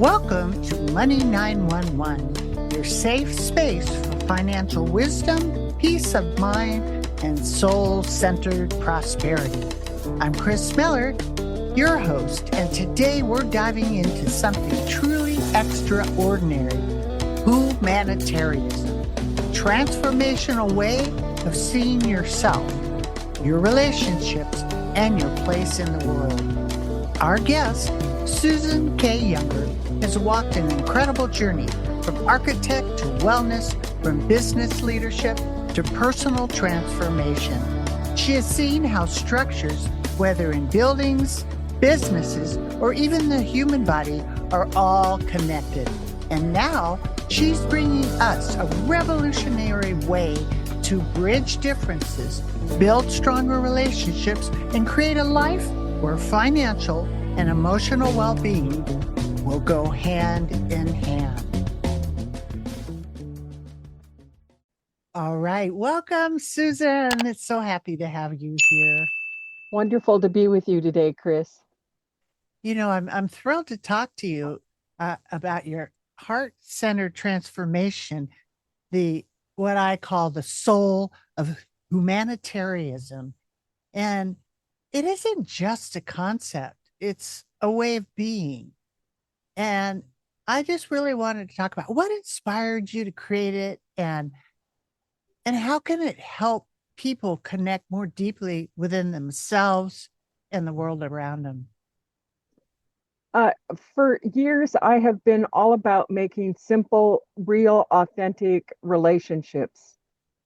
Welcome to Money 911, your safe space for financial wisdom, peace of mind, and soul-centered prosperity. I'm Kris Miller, your host, and today we're diving into something truly extraordinary, Whomanitarianism, a transformational way of seeing yourself, your relationships, and your place in the world. Our guest, Susan K. Younger, has walked an incredible journey from architect to wellness, from business leadership to personal transformation. She has seen how structures, whether in buildings, businesses, or even the human body, are all connected. And now she's bringing us a revolutionary way to bridge differences, build stronger relationships, and create a life where financial and emotional well-being will go hand in hand. All right. Welcome, Susan. It's so happy to have you here. Wonderful to be with you today, Kris. You know, I'm thrilled to talk to you about your heart-centered transformation, the what I call the soul of humanitarianism. And it isn't just a concept, it's a way of being. And I just really wanted to talk about what inspired you to create it and how can it help people connect more deeply within themselves and the world around them. Uh, for years, I have been all about making simple, real, authentic relationships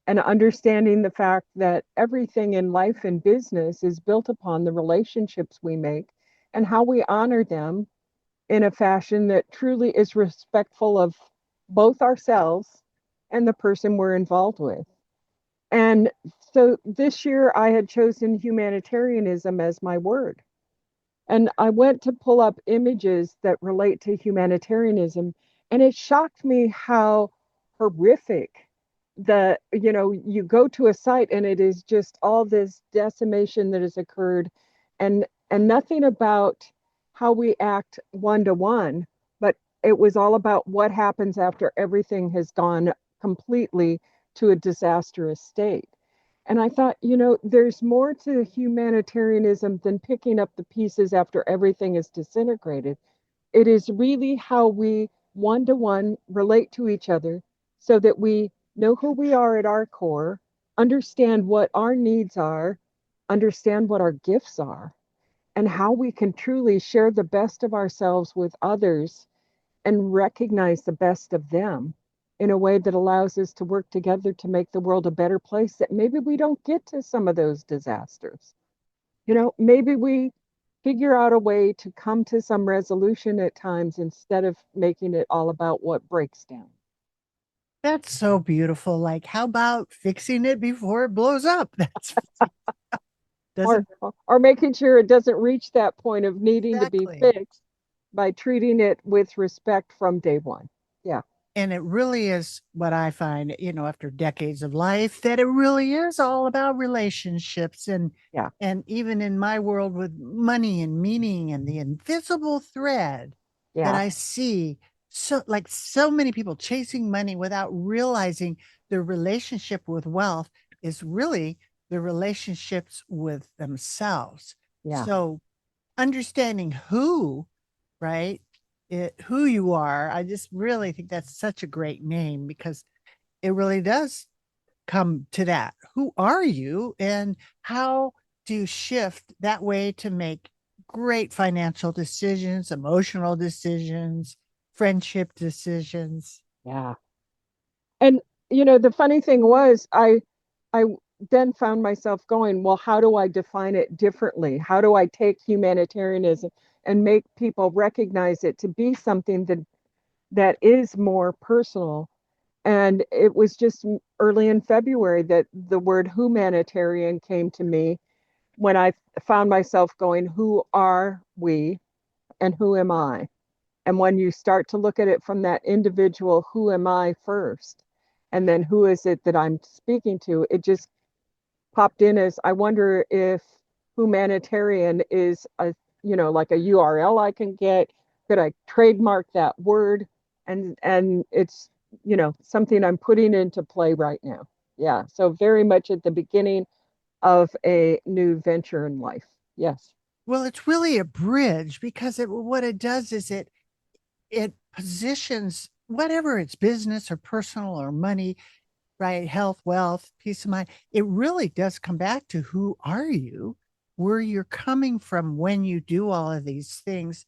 and understanding the fact that everything in life and business is built upon the relationships we make and how we honor them in a fashion that truly is respectful of both ourselves and the person we're involved with. And so this year, I had chosen humanitarianism as my word. And I went to pull up images that relate to humanitarianism, and it shocked me how horrific you go to a site and it is just all this decimation that has occurred and nothing about how we act one to one, but it was all about what happens after everything has gone completely to a disastrous state. And I thought, there's more to humanitarianism than picking up the pieces after everything is disintegrated. It is really how we one to one relate to each other so that we know who we are at our core, understand what our needs are, understand what our gifts are, and how we can truly share the best of ourselves with others and recognize the best of them in a way that allows us to work together to make the world a better place, that maybe we don't get to some of those disasters. Maybe we figure out a way to come to some resolution at times instead of making it all about what breaks down. That's so beautiful. Like, how about fixing it before it blows up? That's doesn't Or making sure it doesn't reach that point of needing to be exactly. fixed by treating it with respect from day one. Yeah. And it really is what I find, after decades of life, that it really is all about relationships Yeah. and even in my world with money and meaning and the invisible thread that Yeah. I see so many people chasing money without realizing their relationship with wealth is really the relationships with themselves. Yeah. So understanding who, right? Who you are. I just really think that's such a great name because it really does come to that. Who are you and how do you shift that way to make great financial decisions, emotional decisions, friendship decisions? Yeah. And the funny thing was, I then found myself going, well, how do I define it differently? How do I take humanitarianism and make people recognize it to be something that is more personal? And it was just early in February that the word humanitarian came to me when I found myself going, who are we and who am I? And when you start to look at it from that individual, who am I first? And then who is it that I'm speaking to? It just popped in as I wonder if humanitarian is like a URL I can get, Could I trademark that word? And it's, something I'm putting into play right now. Yeah. So very much at the beginning of a new venture in life. Yes. Well, it's really a bridge because what it does is it positions whatever it's business or personal or money, right? Health, wealth, peace of mind. It really does come back to who are you, where you're coming from when you do all of these things.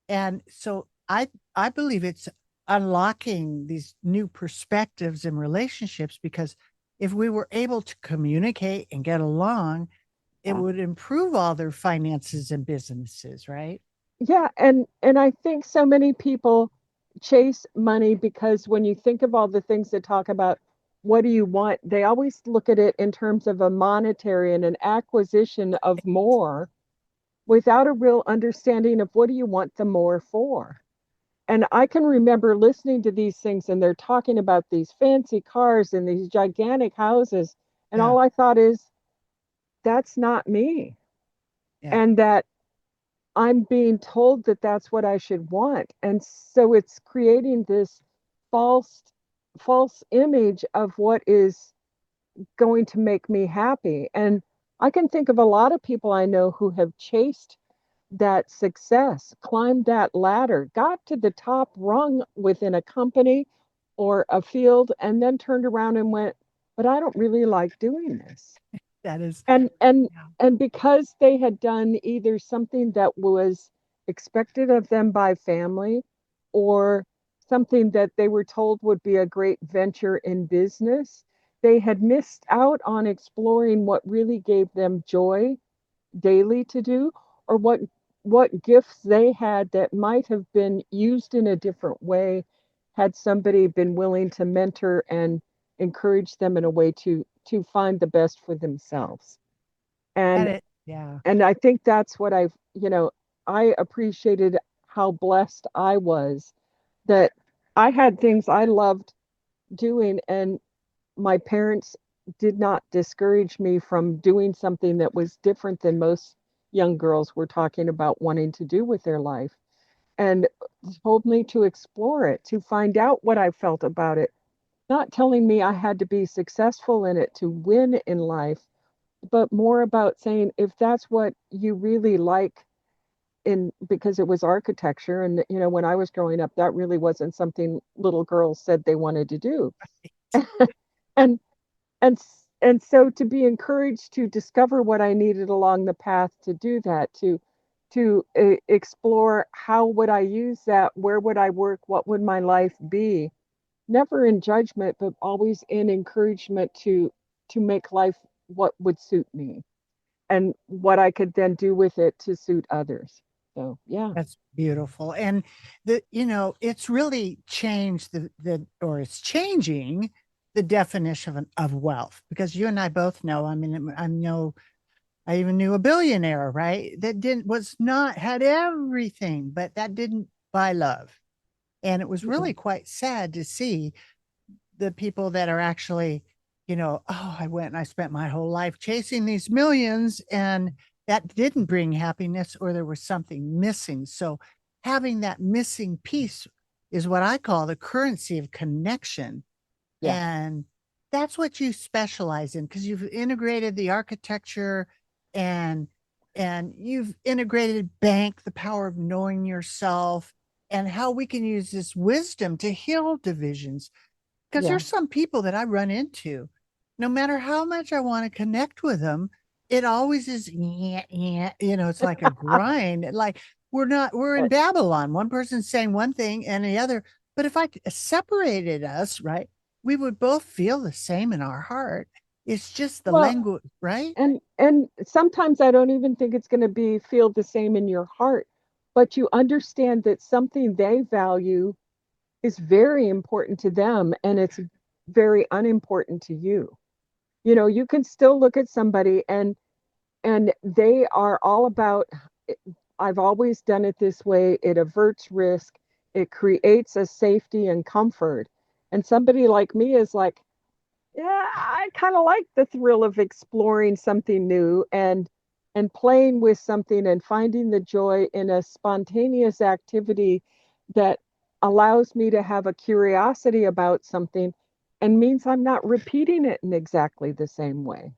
And so I believe it's unlocking these new perspectives and relationships because if we were able to communicate and get along, it Yeah. would improve all their finances and businesses, right? Yeah, and I think so many people chase money because when you think of all the things that talk about what do you want, they always look at it in terms of a monetary and an acquisition of more without a real understanding of what do you want the more for. And I can remember listening to these things and they're talking about these fancy cars and these gigantic houses. And Yeah. all I thought is, that's not me. Yeah. And that I'm being told that that's what I should want. And so it's creating this false false image of what is going to make me happy. And I can think of a lot of people I know who have chased that success, climbed that ladder, got to the top rung within a company or a field, and then turned around and went, but I don't really like doing this. That is, And and yeah. and because they had done either something that was expected of them by family or something that they were told would be a great venture in business, they had missed out on exploring what really gave them joy daily to do, or what gifts they had that might have been used in a different way had somebody been willing to mentor and encourage them in a way to find the best for themselves. And and it, yeah. and I think that's what I appreciated how blessed I was that I had things I loved doing, and my parents did not discourage me from doing something that was different than most young girls were talking about wanting to do with their life, and told me to explore it, to find out what I felt about it, not telling me I had to be successful in it to win in life, but more about saying if that's what you really like in, because it was architecture, and when I was growing up that really wasn't something little girls said they wanted to do. and and so to be encouraged to discover what I needed along the path to do that, to explore how would I use that, where would I work, what would my life be, never in judgment but always in encouragement to make life what would suit me and what I could then do with it to suit others. So yeah. That's beautiful. And it's really changed or it's changing the definition of wealth because you and I both know, I mean, I know I even knew a billionaire, right? That didn't, was not, had everything, but that didn't buy love. And it was Yeah. really quite sad to see the people that are actually, oh, I went and I spent my whole life chasing these millions and that didn't bring happiness or there was something missing. So having that missing piece is what I call the currency of connection. Yeah. And that's what you specialize in because you've integrated the architecture and you've integrated bank, the power of knowing yourself and how we can use this wisdom to heal divisions. Because Yeah. there's some people that I run into, no matter how much I want to connect with them, it always is, yeah, yeah, it's like a grind. Like we're in Uh, Babylon. One person's saying one thing and the other. But if I separated us, right, we would both feel the same in our heart. It's just the well, language, right? and sometimes I don't even think it's going to be feel the same in your heart, but you understand that something they value is very important to them and it's very unimportant to you. You can still look at somebody and they are all about, I've always done it this way, it averts risk, it creates a safety and comfort. And somebody like me is like, yeah, I kind of like the thrill of exploring something new. And and playing with something and finding the joy in a spontaneous activity that allows me to have a curiosity about something and means I'm not repeating it in exactly the same way.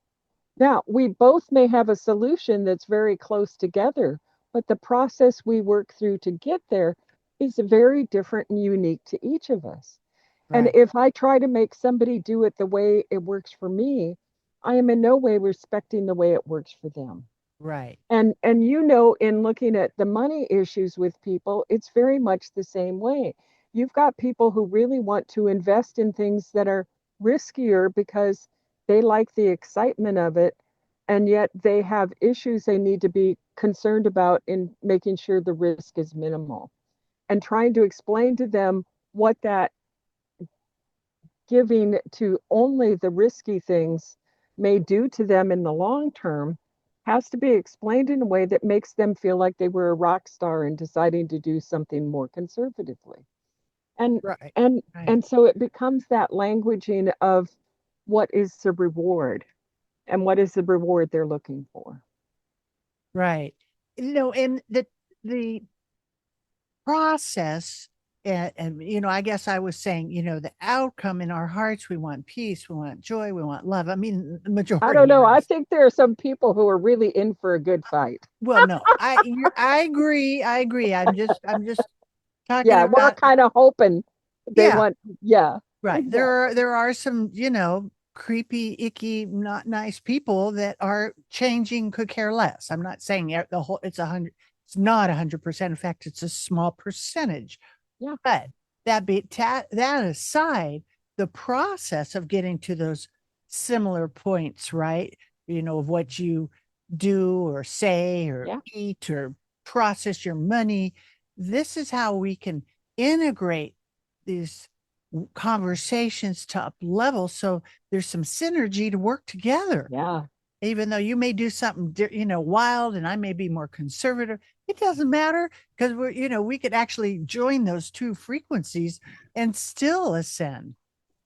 Now, we both may have a solution that's very close together, but the process we work through to get there is very different and unique to each of us. And Right. if I try to make somebody do it the way it works for me, I am in no way respecting the way it works for them. Right. And you know, in looking at the money issues with people, it's very much the same way. You've got people who really want to invest in things that are riskier because they like the excitement of it, and yet they have issues they need to be concerned about in making sure the risk is minimal. And trying to explain to them what that giving to only the risky things may do to them in the long term has to be explained in a way that makes them feel like they were a rock star in deciding to do something more conservatively. And Right. and Right. and so it becomes that languaging of what is the reward and what is the reward they're looking for. Right. And the process, and I guess I was saying, the outcome in our hearts, we want peace, we want joy, we want love. I mean, the I don't majority know. of I us. think there are some people who are really in for a good fight. Well, no, I agree. I agree. I'm just talking Yeah, we're about, kind of hoping they yeah, want, yeah, right. There are exactly. there are some, creepy, icky, not nice people that are changing, could care less. I'm not saying the whole it's 100, it's not 100%. In fact, it's a small percentage. Yeah, But that aside, the process of getting to those similar points, right? Of what you do or say or yeah, eat or process your money. This is how we can integrate these conversations to up level, so there's some synergy to work together. yeah. Even though you may do something wild and I may be more conservative, it doesn't matter, because we could actually join those two frequencies and still ascend.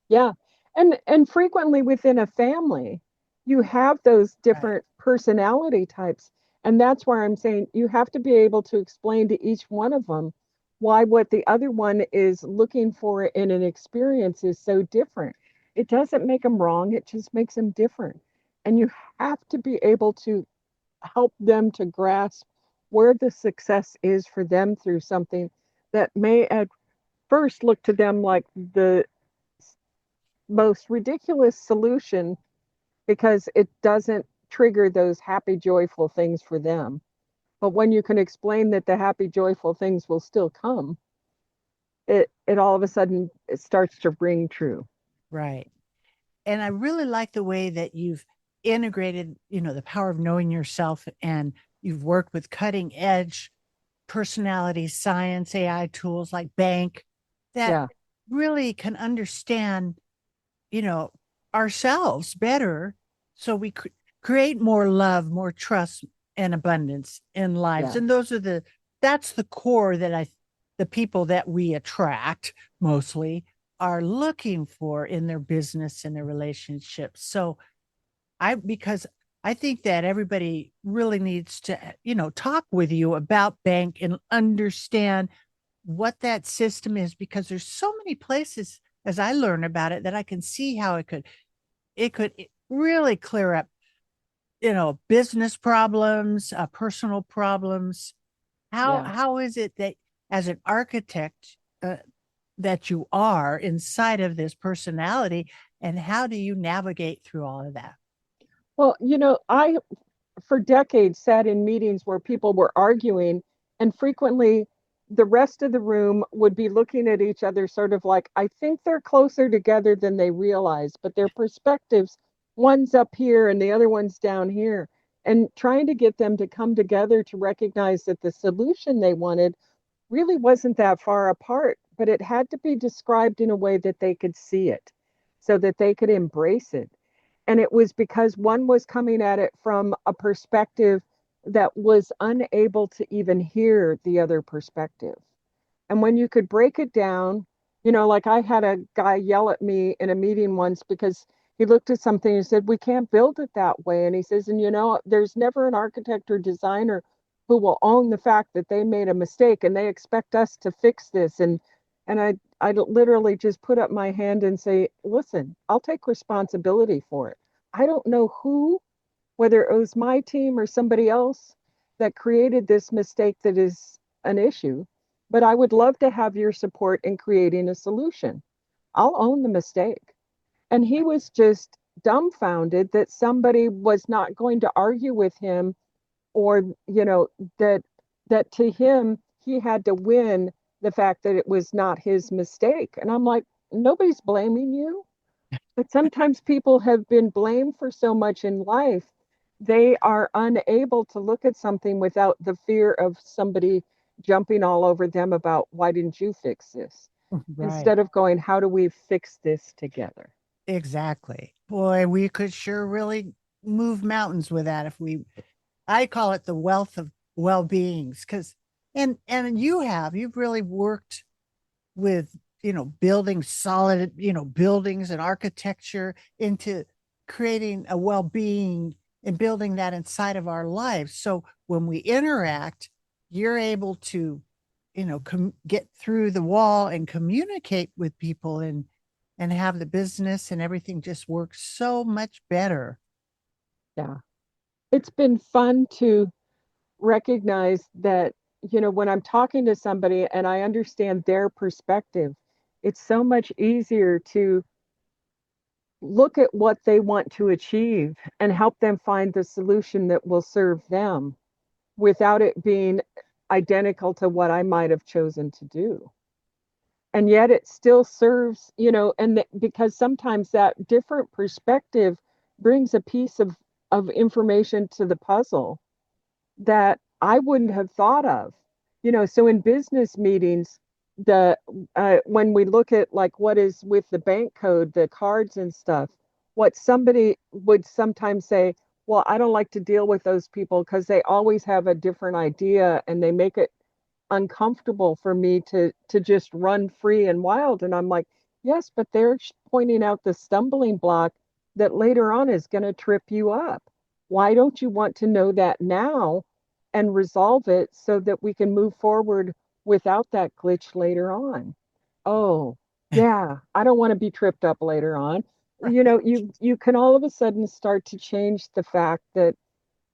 Yeah. And frequently within a family, you have those Right. different personality types. And that's where I'm saying you have to be able to explain to each one of them why what the other one is looking for in an experience is so different. It doesn't make them wrong, it just makes them different. And you have to be able to help them to grasp where the success is for them through something that may at first look to them like the most ridiculous solution because it doesn't trigger those happy, joyful things for them. But when you can explain that the happy, joyful things will still come, it all of a sudden it starts to ring true. Right. And I really like the way that you've integrated, the power of knowing yourself, and you've worked with cutting edge personality science, AI tools like Bank, that Yeah, really can understand, you know, ourselves better, so we create more love, more trust, and abundance in lives. yeah, And that's the core that the people that we attract mostly are looking for in their business and their relationships. So because I think that everybody really needs to, talk with you about Bank and understand what that system is, because there's so many places as I learn about it that I can see how it could really clear up, business problems, personal problems. How yeah. how is it that, as an architect, that you are inside of this personality, and how do you navigate through all of that? Well, I for decades sat in meetings where people were arguing, and frequently the rest of the room would be looking at each other, sort of like, I think they're closer together than they realize, but their perspectives, one's up here and the other one's down here. And trying to get them to come together to recognize that the solution they wanted really wasn't that far apart, but it had to be described in a way that they could see it so that they could embrace it. And it was because one was coming at it from a perspective that was unable to even hear the other perspective. And when you could break it down, like I had a guy yell at me in a meeting once because he looked at something and said, we can't build it that way. And he says, and there's never an architect or designer who will own the fact that they made a mistake and they expect us to fix this. And I literally just put up my hand and say, listen, I'll take responsibility for it. I don't know who, whether it was my team or somebody else that created this mistake that is an issue, but I would love to have your support in creating a solution. I'll own the mistake. And he was just dumbfounded that somebody was not going to argue with him, or, that to him he had to win the fact that it was not his mistake. And I'm like, nobody's blaming you. But sometimes people have been blamed for so much in life, they are unable to look at something without the fear of somebody jumping all over them about, why didn't you fix this? Right. Instead of going, how do we fix this together? Exactly. Boy, we could sure really move mountains with that if we I call it the wealth of well-beings, because and you've really worked with, building solid, buildings and architecture into creating a well-being and building that inside of our lives. So when we interact, you're able to, get through the wall and communicate with people and have the business and everything just work so much better. Yeah. It's been fun to recognize that, when I'm talking to somebody and I understand their perspective, it's so much easier to look at what they want to achieve and help them find the solution that will serve them without it being identical to what I might have chosen to do. And yet it still serves, because sometimes that different perspective brings a piece of information to the puzzle that I wouldn't have thought of. So in business meetings, the when we look at like what is with the bank code, the cards and stuff, what somebody would sometimes say, well, I don't like to deal with those people because they always have a different idea and they make it uncomfortable for me to just run free and wild. And I'm like, yes, but they're pointing out the stumbling block that later on is going to trip you up. Why don't you want to know that now and resolve it so that we can move forward without that glitch later on? Oh, yeah, I don't want to be tripped up later on. You can all of a sudden start to change the fact that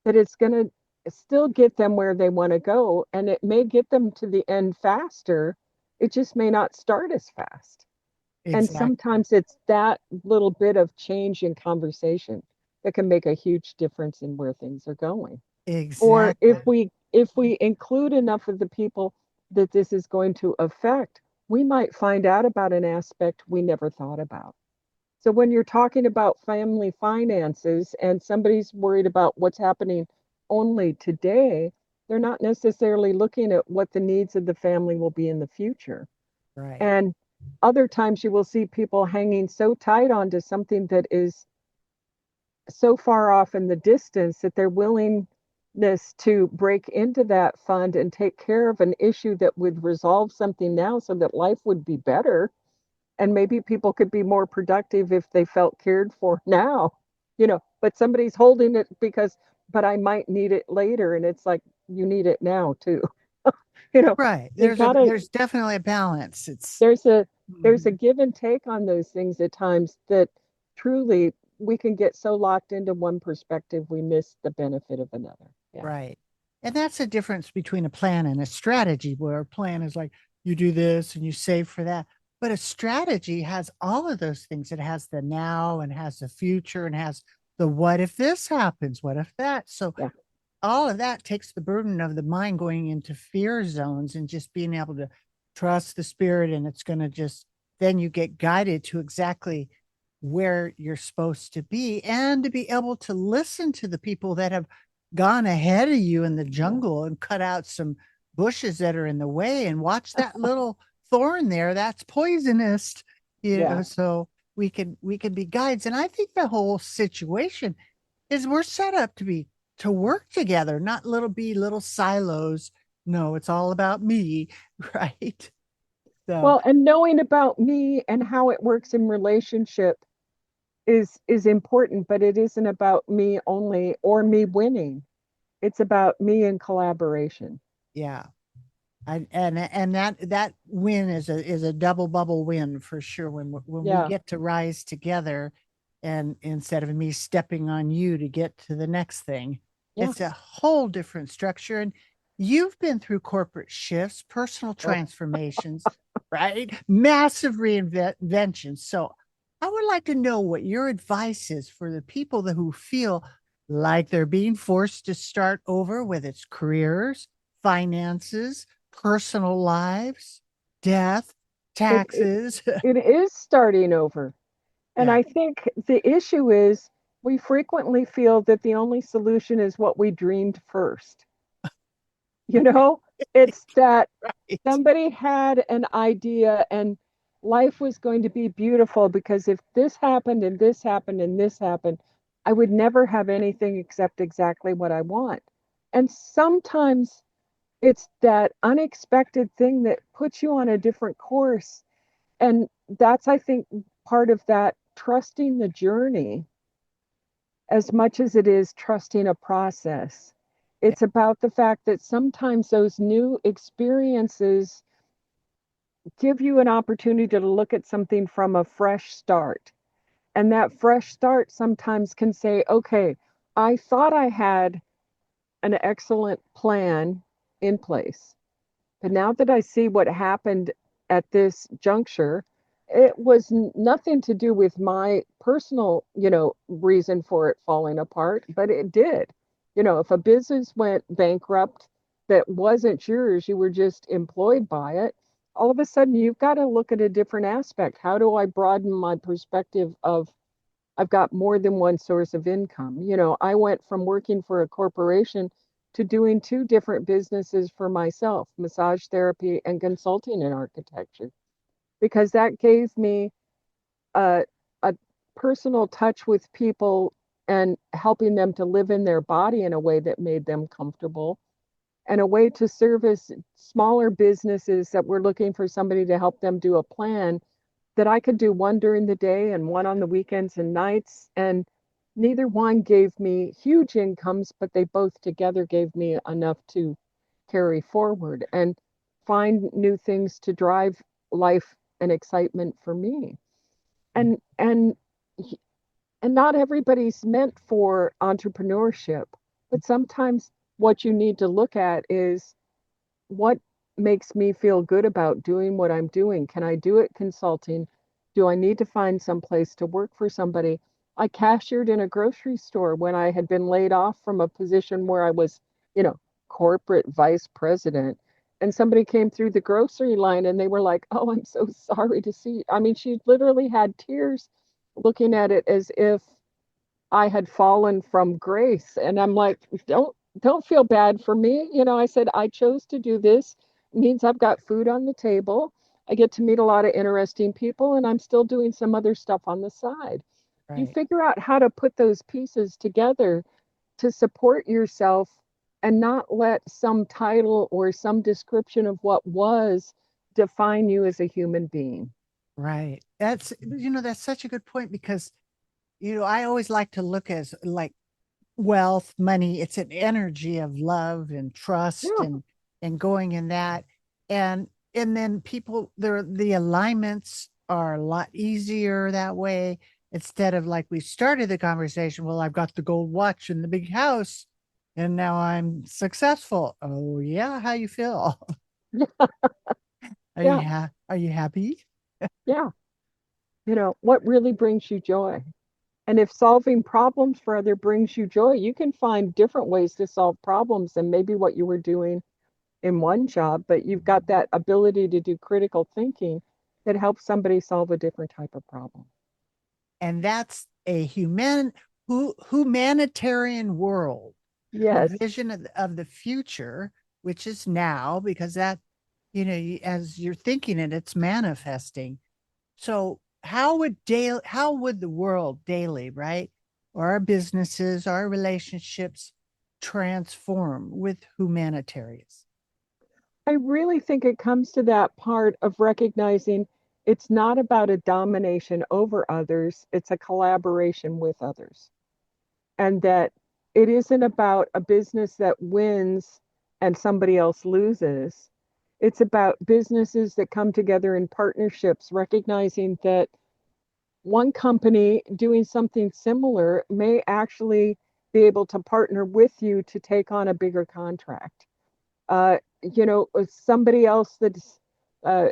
it's going to still get them where they want to go, and it may get them to the end faster. It just may not start as fast. And Exactly. sometimes it's that little bit of change in conversation that can make a huge difference in where things are going. Or if Exactly. we include enough of the people that this is going to affect, we might find out about an aspect we never thought about. So when you're talking about family finances and somebody's worried about what's happening only today, they're not necessarily looking at what the needs of the family will be in the future. Right. And other times you will see people hanging so tight onto something that is so far off in the distance that their willingness to break into that fund and take care of an issue that would resolve something now so that life would be better, and maybe people could be more productive if they felt cared for now, but somebody's holding it because, but I might need it later. And it's like, you need it now too. you know Right. you gotta There's definitely a balance. It's there's a there's a Mhm. give and take on those things at times that truly we can get so locked into one perspective we miss the benefit of another. Yeah. Right. And that's the difference between a plan and a strategy, where a plan is like you do this and you save for that. But a strategy has all of those things. It has the now and has the future and has the what if this happens? What if that? So Yeah. all of that takes the burden of the mind going into fear zones and just being able to trust the spirit. And it's going to just, then you get guided to exactly where you're supposed to be, and to be able to listen to the people that have gone ahead of you in the Yeah. jungle and cut out some bushes that are in the way and watch that little thorn there that's poisonous, Yeah. so we can be guides. And I think the whole situation is we're set up to work together, not little silos. No, it's all about me, right? So Well, and knowing about me and how it works in relationship, is important, but it isn't about me only or me winning. It's about me in collaboration. Yeah. And that win is a double bubble win for sure when we Yeah. get to rise together, and instead of me stepping on you to get to the next thing, Yeah. it's a whole different structure. And you've been through corporate shifts, personal Oh, transformations, right? Massive reinventions. So I would like to know what your advice is for the people who feel like they're being forced to start over with its careers, finances, personal lives, death, it, it, taxes. it is starting over. And Yeah. I think the issue is we frequently feel that the only solution is what we dreamed first. You know, it's that Right. somebody had an idea and life was going to be beautiful because if this happened and this happened and this happened, I would never have anything except exactly what I want. And sometimes it's that unexpected thing that puts you on a different course. And that's, I think, part of that trusting the journey as much as it is trusting a process. It's about the fact that sometimes those new experiences give you an opportunity to look at something from a fresh start. And that fresh start sometimes can say, okay, I thought I had an excellent plan in place. But now that I see what happened at this juncture, it was nothing to do with my personal, reason for it falling apart, but it did. If a business went bankrupt that wasn't yours, you were just employed by it, all of a sudden you've got to look at a different aspect. How do I broaden my perspective of I've got more than one source of income? I went from working for a corporation to doing two different businesses for myself, massage therapy and consulting in architecture, because that gave me a personal touch with people and helping them to live in their body in a way that made them comfortable and a way to service smaller businesses that were looking for somebody to help them do a plan that I could do one during the day and one on the weekends and nights. And neither one gave me huge incomes, but they both together gave me enough to carry forward and find new things to drive life and excitement for me. And and not everybody's meant for entrepreneurship, but sometimes what you need to look at is what makes me feel good about doing what I'm doing. Can I do it consulting? Do I need to find some place to work for somebody? I cashiered in a grocery store when I had been laid off from a position where I was, you know, corporate vice president. And somebody came through the grocery line and they were like, "Oh, I'm so sorry to see." I mean, she literally had tears looking at it as if I had fallen from grace. And I'm like, don't feel bad for me. I said I chose to do this. It means I've got food on the table. I get to meet a lot of interesting people and I'm still doing some other stuff on the side. You Right. figure out how to put those pieces together to support yourself and not let some title or some description of what was define you as a human being. Right. That's such a good point because, I always like to look as like wealth, money, it's an energy of love and trust Yeah. and going in that. And then people the alignments are a lot easier that way instead of like we started the conversation. Well, I've got the gold watch and the big house and now I'm successful. Oh yeah, how you feel? Yeah. Are you happy? Yeah. What really brings you joy? And if solving problems for other brings you joy, you can find different ways to solve problems than maybe what you were doing in one job, but you've got that ability to do critical thinking that helps somebody solve a different type of problem. And that's a humanitarian world, the Yes, vision of the future, which is now, because that, as you're thinking it, it's manifesting. So how would the world daily, right? Or our businesses, our relationships transform with humanitarians? I really think it comes to that part of recognizing It's not about a domination over others, it's a collaboration with others. And that it isn't about a business that wins and somebody else loses. It's about businesses that come together in partnerships, recognizing that one company doing something similar may actually be able to partner with you to take on a bigger contract. Somebody else that's uh,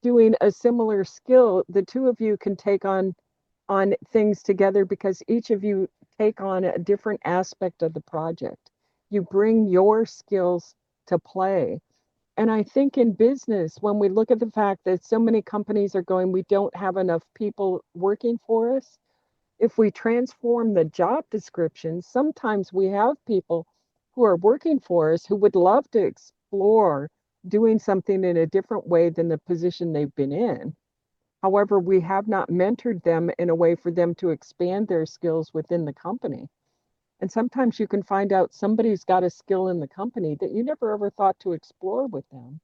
doing a similar skill, the two of you can take on things together because each of you take on a different aspect of the project. You bring your skills to play. And I think in business, when we look at the fact that so many companies are going, we don't have enough people working for us, if we transform the job description, sometimes we have people who are working for us who would love to explore doing something in a different way than the position they've been in. However, we have not mentored them in a way for them to expand their skills within the company. And sometimes you can find out somebody's got a skill in the company that you never ever thought to explore with them.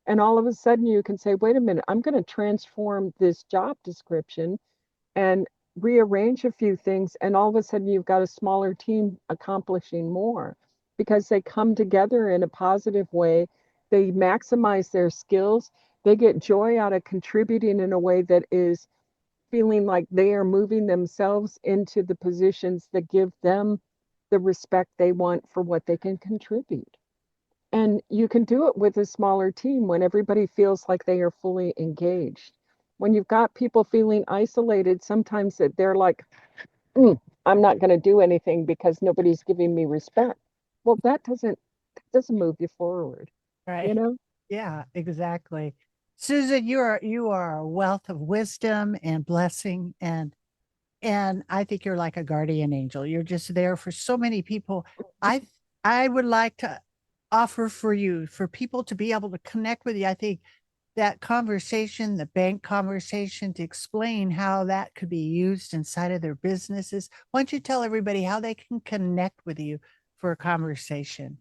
And all of a sudden you can say, wait a minute, I'm going to transform this job description and rearrange a few things. And all of a sudden you've got a smaller team accomplishing more because they come together in a positive way. They maximize their skills. They get joy out of contributing in a way that is feeling like they are moving themselves into the positions that give them the respect they want for what they can contribute. And you can do it with a smaller team when everybody feels like they are fully engaged. When you've got people feeling isolated, sometimes that they're like, I'm not going to do anything because nobody's giving me respect. Well, that doesn't move you forward, you Right. know? Yeah, exactly. Susan, you are a wealth of wisdom and blessing, and I think you're like a guardian angel. You're just there for so many people. I I would like to offer for you for people to be able to connect with you. I think that conversation, the bank conversation, to explain how that could be used inside of their businesses. Why don't you tell everybody how they can connect with you for a conversation?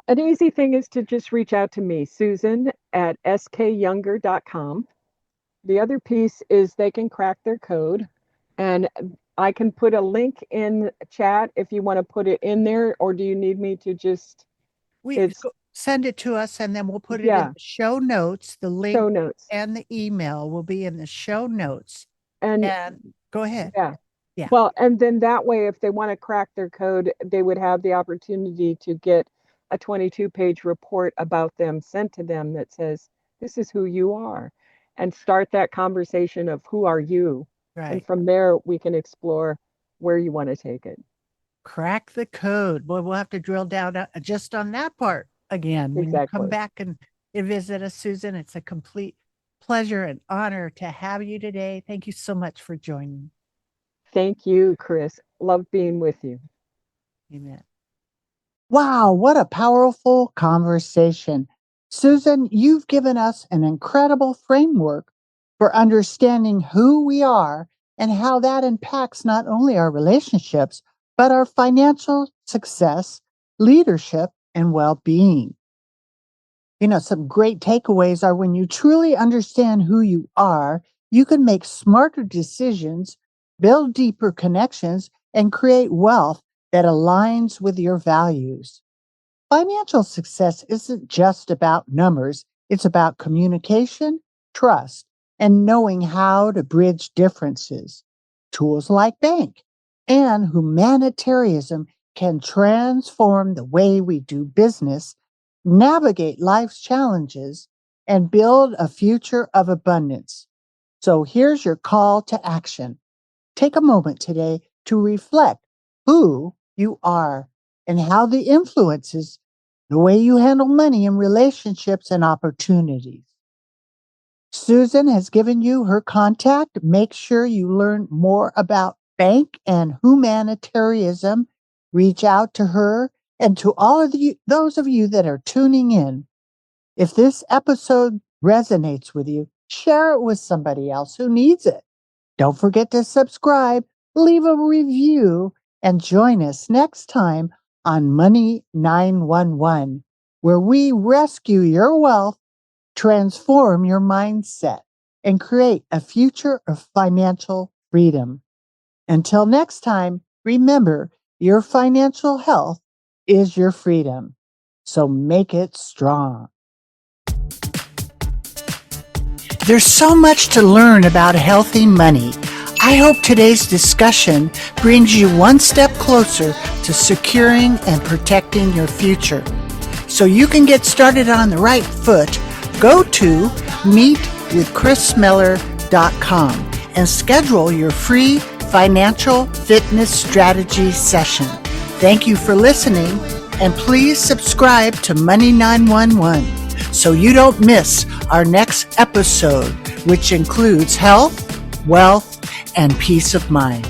An easy thing is to just reach out to me, Susan at skyounger.com. The other piece is they can crack their code, and I can put a link in chat if you want to put it in there, or do you need me to just, We it's, send it to us and then we'll put it in yeah, the show notes. The link show notes. and the email will be in the show notes. And And go ahead. yeah, Yeah, well, and then that way, if they want to crack their code, they would have the opportunity to get a 22-page report about them sent to them that says, this is who you are, and start that conversation of who are you. And right. from there, we can explore where you want to take it. Crack the code. Boy, we'll have to drill down just on that part again when you come Exactly. back and visit us, Susan. It's a complete pleasure and honor to have you today. Thank you so much for joining. Thank you, Kris. Love being with you. Amen. Wow, what a powerful conversation. Susan, you've given us an incredible framework for understanding who we are and how that impacts not only our relationships, but our financial success, leadership, and well being. Some great takeaways are when you truly understand who you are, you can make smarter decisions, build deeper connections, and create wealth that aligns with your values. Financial success isn't just about numbers, it's about communication, trust, and knowing how to bridge differences. Tools like bank and humanitarianism can transform the way we do business, navigate life's challenges, and build a future of abundance. So here's your call to action. Take a moment today to reflect who you are and how the influences the way you handle money in relationships and opportunities. Susan has given you her contact. Make sure you learn more about bank and humanitarianism. Reach out to her and to all of those of you that are tuning in. If this episode resonates with you, share it with somebody else who needs it. Don't forget to subscribe, leave a review, and join us next time on Money 911, where we rescue your wealth transform your mindset, and create a future of financial freedom. Until next time, remember your financial health is your freedom. So make it strong. There's so much to learn about healthy money. I hope today's discussion brings you one step closer to securing and protecting your future. So you can get started on the right foot, go to meetwithkrismeller.com and schedule your free financial fitness strategy session. Thank you for listening, and please subscribe to Money 911 so you don't miss our next episode, which includes health, wealth, and peace of mind.